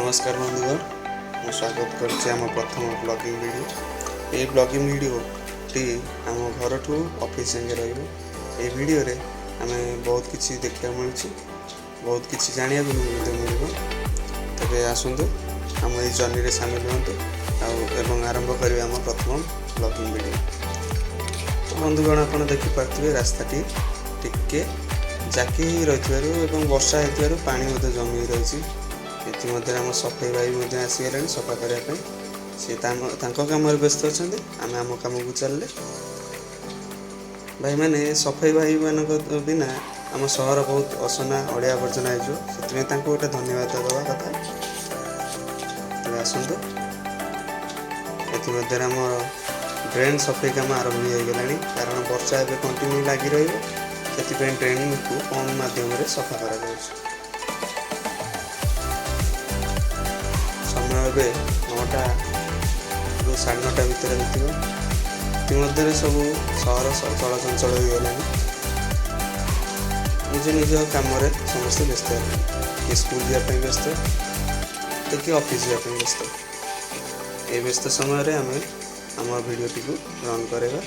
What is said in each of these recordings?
नमस्कार बंधुगण, मैं स्वागत करछि आम प्रथम ब्लॉगिंग वीडियो। ये ब्लॉगिंग वीडियो टी आम घर ठू ऑफिस संगे रहिबो। ए वीडियो रे हमें बहुत किछि देखिया मिलछि, बहुत किछि जानिया को मिलिबो। तबे आसंतु हम ए जर्नी रे शामिल होंतु एवं आरंभ करिवे आम प्रथम ब्लॉगिंग वीडियो। तो बंधुगण आपण देखि पार्थिबे रास्ताटी टिके जाकी रहिथिबारु एवं वर्षा हेतिबारु पानी मते जमी रहिछि। इतिमध्ये आम सफाई भाई आसीगले सफा करने सी कम व्यस्त अच्छा आम आम कम को चलले। भाई मैंने सफाई भाई मान बिना आम सहर बहुत असना अड़िया आवर्जना हो गोटे धन्यवाद दवा कथा। तेज आसतु ये आम ड्रेन सफाई कम आरंभ हो गला कारण वर्षा एवं कंटिन्यू लगी रही ड्रेन को कम मध्यम सफा कर समय 9टा रू 9:30 भितर सब सहर चल चंचल हो गला। निज निज कम समस्त व्यस्त कि स्कूल जावाई व्यस्त तो कि ऑफिस जावाई व्यस्त। ये व्यस्त समय आम आम भिडियोटी को रन करवा।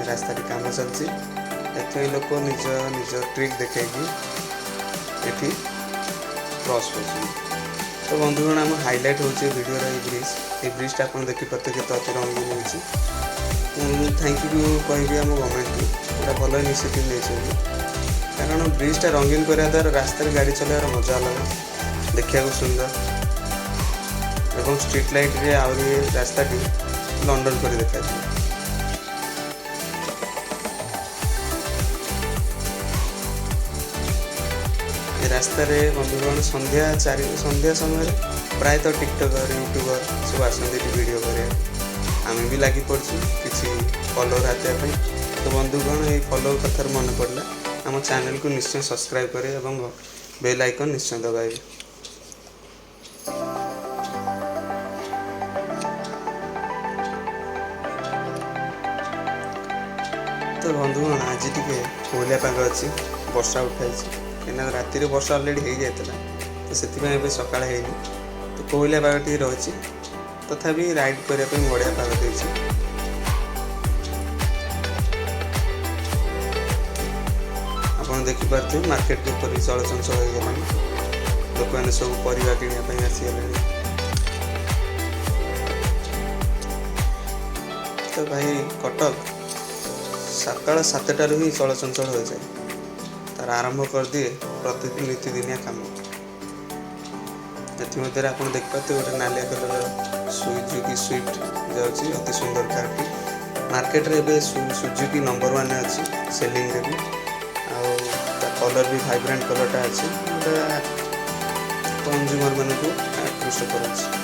रास्ता कम चलती लोक निज निज ट्रिक देखे ये क्रॉस कर। तो बंधुगण आम हाइलाइट होचे वीडियो ब्रिज। ये ब्रिजटा आप देखिपे के अति रंगीन हो। थैंक यू कहि आम गवर्नमेंट को पूरा भल इनिशिएटिव नहीं कारण ब्रिजटा रंगीन करने द्वारा रास्तार गाड़ी चलार मजा अलग देखा सुंदर एवं स्ट्रीट लाइट रे आहरी रास्ता लंडन कर देखा। रास्ता रे बंधुगण संध्या समय प्रायतः टिकटकर यूट्यूबर सब आसती वीडियो करे आम भी लगी पड़ू किसी फॉलोअर हाथापी। तो बंधुगण ये फॉलोअर कथार मन पड़ला आम चैनल को निश्चय सब्सक्राइब करे एवं बेल आइकन निश्चय दबाइबे। तो बंधुगण आज टे कोहलिया पाग अच्छी वर्षा उठाई कहीं राति वर्षा अलरेडी हो जाता तो से सका तो कोहलिया पाग टी रही तथापि राइड करने बढ़िया पाग दे। आप देखिपे मार्केट किपर चल चंचल हो गला लोक मैंने सब परिवा किनापी आसीगले। तो भाई कटक सकाल 7टार ही चल चंचल हो जाए तार आरंभ कर दिए प्रतिदिन नीतिदिनिया कम। ये आप देखिपे गोटे नालिया कलर सुजुकी स्विफ्ट जाऊँगी अति सुंदर कारटी मार्केट रे सुजुकी नंबर 1 अच्छी सेलिंग रे भी कलर भी वाइब्रेंट कलरटा अच्छी कंज्यूमर मान को आकृष्ट कर।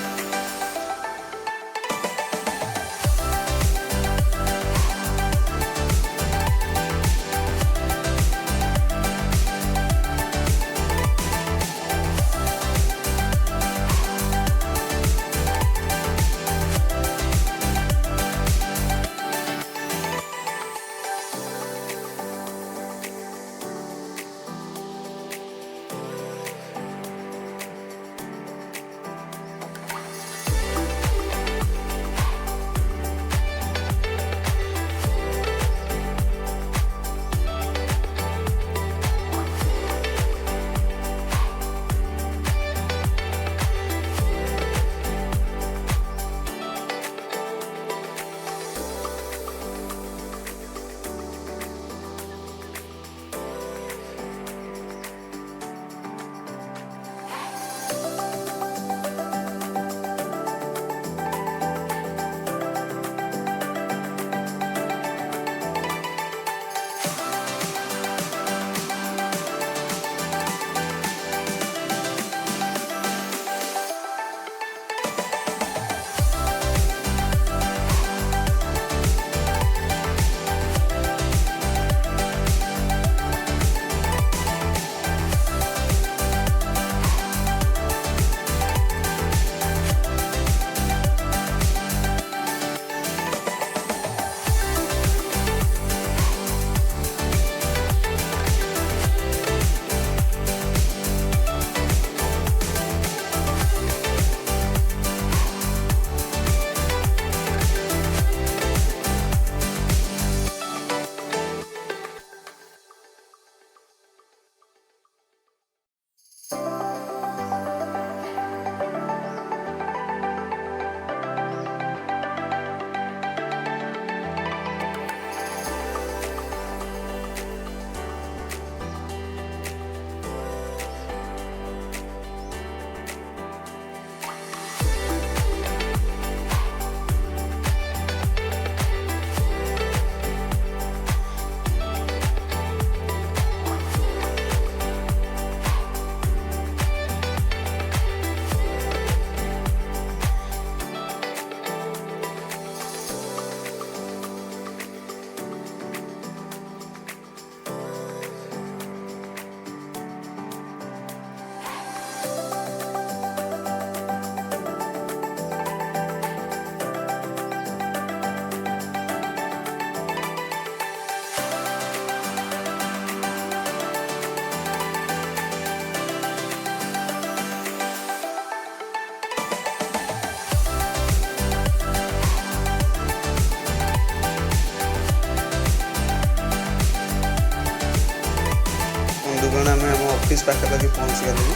ऑफिस पाखापाखि पहुँची गली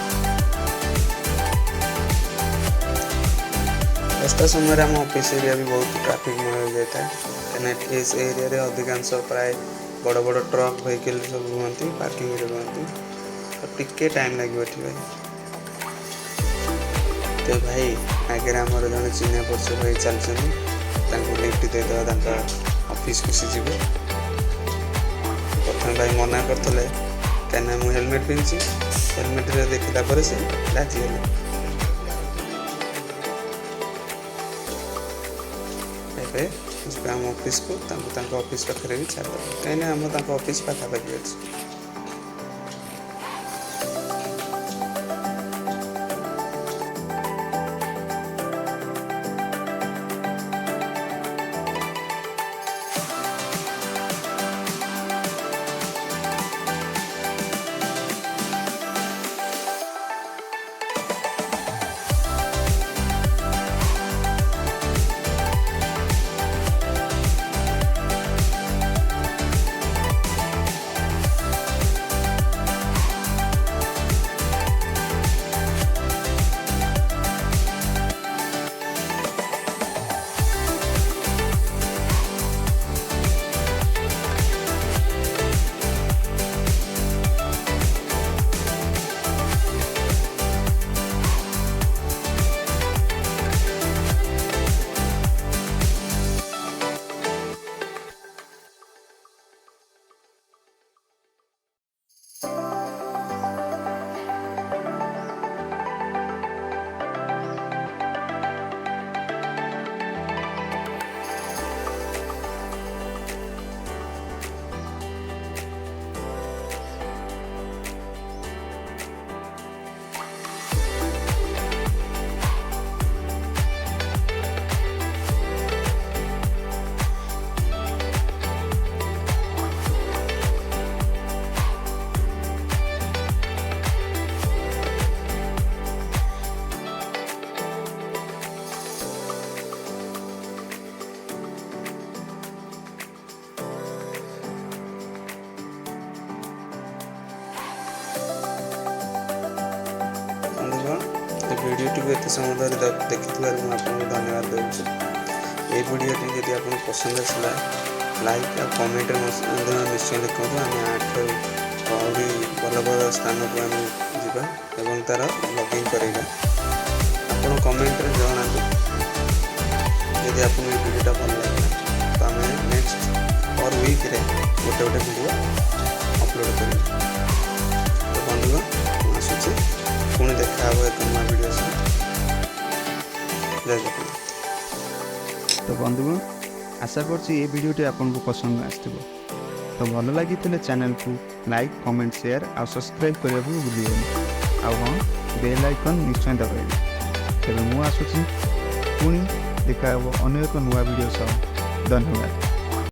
10टा समय आम ऑफिस एरिया भी बहुत ट्रैफिकमय हो जाता है कहीं इस एरिया रे अधिकांश प्राय बड़ बड़ ट्रक व्हीकल सब रुहति पार्किंग रे रुहति तो टिके टाइम लगे भाई तो भाई आगे आमर जन चिन्ह परिचय भाई चलते लिफ्ट देदेवा ऑफिस को सी जीव प्रथम भाई मना करते कहीं मुझे हेलमेट पिंधि हेलमेट रे देखला पर से राजीगले आम ऑफिस को ऑफिस पाखे भी छाड़ कहीं आम ऑफिस पाखापाखि अच्छे वीडियो को एत समय धरी देखी आपको धन्यवाद दूसरी ये वीडियो जब आपको पसंद आसला लाइक और कमेंट निश्चय लिखु आम आठ भल भल स्थान को आम जा तार ब्लॉगिंग करेगा आप कमेंट रे जना यदि आपको ये वीडियोटा भल लगे तो आम नेक्स्ट और वीक रे गोटे गोटे वीडियो अपलोड करें तो बंधुगण आसूँ पुणी देखा एक नया वीडियो से जय जगन्नाथ। तो बंधुगण आशा करछि ये वीडियोटी आपको पसंद आसथिबो तो भल लगी चैनल को लाइक कमेंट शेयर और सब्सक्राइब करने को भूलिए आ हाँ बेल आइकन निश्चय दबाइबे तेज मुझे पुणी देखा अन्य एक नुआ वीडियो सह धन्यवाद।